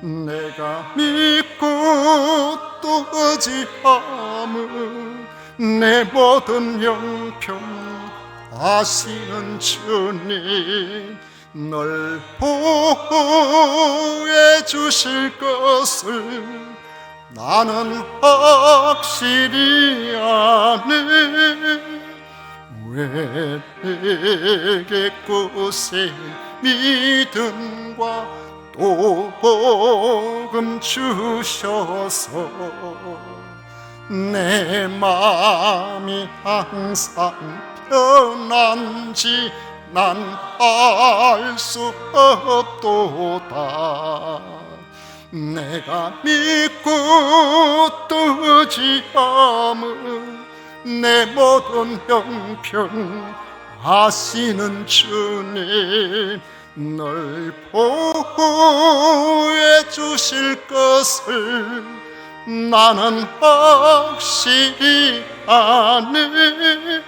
내가 믿고 또 의지함은 내 모든 형편 아시는 주님, 널 보호해 주실 것을 나는 확실히 아네. 왜 내게 굳세 믿음과 또 복음 주셔서 내 마음이 항상 편한지 난 알 수 없도다. 내가 믿고 또 의지함은 내 모든 형편 아시는 주님, 널 보호해 주실 것을 나는 확실히 아네.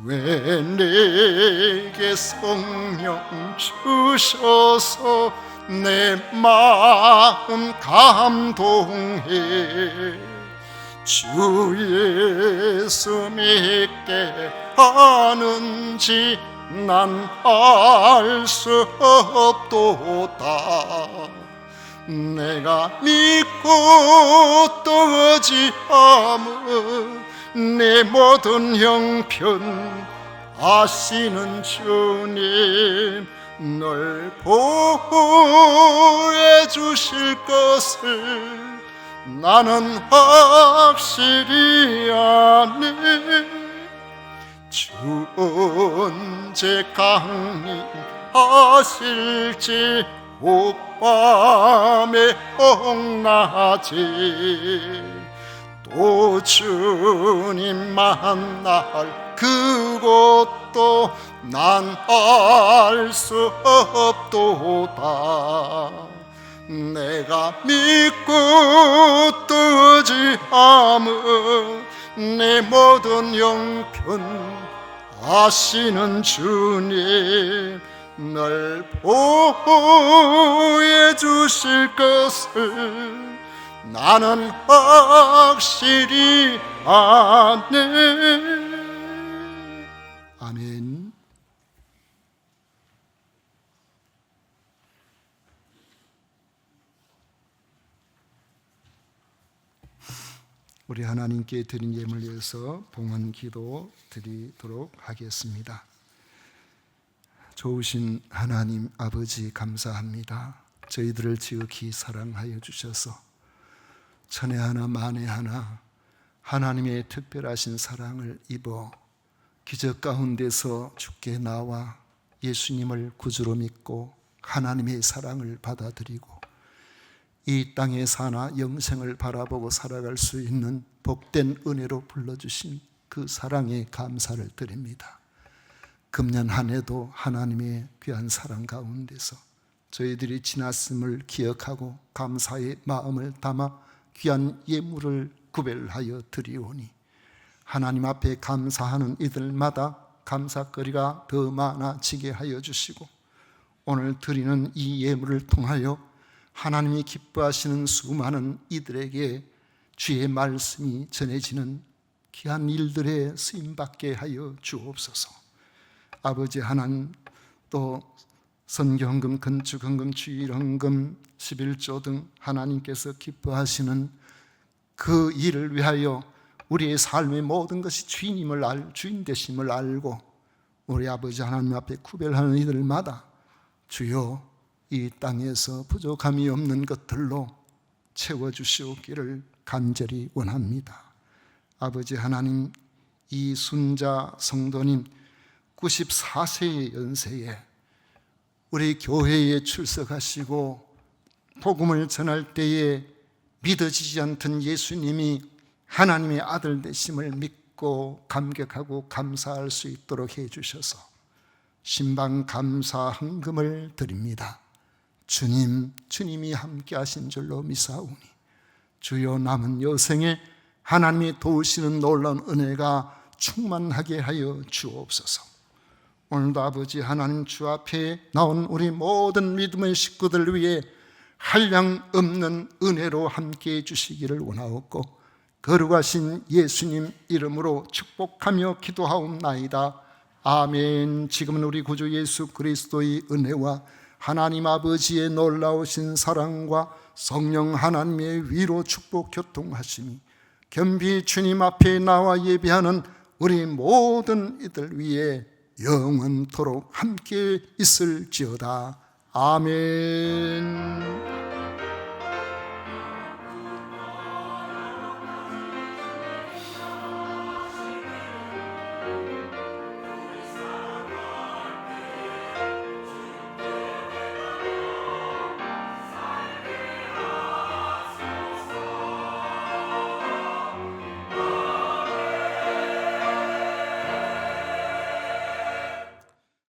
왜 내게 성령 주셔서 내 마음 감동해 주 예수 믿게 하는지 난 알 수 없도다. 내가 믿고 또 의지함은 내 모든 형편 아시는 주님, 널 보호해 주실 것을 나는 확실히 아네. 주 언제 강림하실지 옥밤에 홍낮에 또 주님 만날 그곳도 난 알 수 없도다. 내가 믿고 뜨지 않은 내 모든 영편 아시는 주님, 널 보호해 주실 것을 나는 확실히 아네. 아멘. 우리 하나님께 드린 예물을 위해서 봉헌 기도 드리도록 하겠습니다. 좋으신 하나님 아버지, 감사합니다. 저희들을 지극히 사랑하여 주셔서 천에 하나 만에 하나 하나님의 특별하신 사랑을 입어 기적 가운데서 주께 나와 예수님을 구주로 믿고 하나님의 사랑을 받아들이고 이 땅에 사나 영생을 바라보고 살아갈 수 있는 복된 은혜로 불러주신 그 사랑에 감사를 드립니다. 금년 한 해도 하나님의 귀한 사랑 가운데서 저희들이 지났음을 기억하고 감사의 마음을 담아 귀한 예물을 구별하여 드리오니 하나님 앞에 감사하는 이들마다 감사거리가 더 많아지게 하여 주시고 오늘 드리는 이 예물을 통하여 하나님이 기뻐하시는 수많은 이들에게 주의 말씀이 전해지는 귀한 일들에 쓰임받게 하여 주옵소서. 아버지 하나님, 또 선교헌금, 건축헌금, 주일헌금, 11조 등 하나님께서 기뻐하시는 그 일을 위하여 우리의 삶의 모든 것이 주인 되심을 알고 우리 아버지 하나님 앞에 구별하는 이들마다 주여 이 땅에서 부족함이 없는 것들로 채워주시옵기를 간절히 원합니다. 아버지 하나님, 이 순자 성도님 94세의 연세에 우리 교회에 출석하시고 복음을 전할 때에 믿어지지 않던 예수님이 하나님의 아들 되심을 믿고 감격하고 감사할 수 있도록 해주셔서 신방 감사 헌금을 드립니다. 주님이 함께 하신 줄로 믿사오니 주여 남은 여생에 하나님이 도우시는 놀라운 은혜가 충만하게 하여 주옵소서. 오늘도 아버지 하나님 주 앞에 나온 우리 모든 믿음의 식구들 위해 한량 없는 은혜로 함께해 주시기를 원하옵고 거룩하신 예수님 이름으로 축복하며 기도하옵나이다. 아멘. 지금은 우리 구주 예수 그리스도의 은혜와 하나님 아버지의 놀라우신 사랑과 성령 하나님의 위로 축복 교통하심이 겸비 주님 앞에 나와 예배하는 우리 모든 이들 위에 영원토록 함께 있을지어다. 아멘.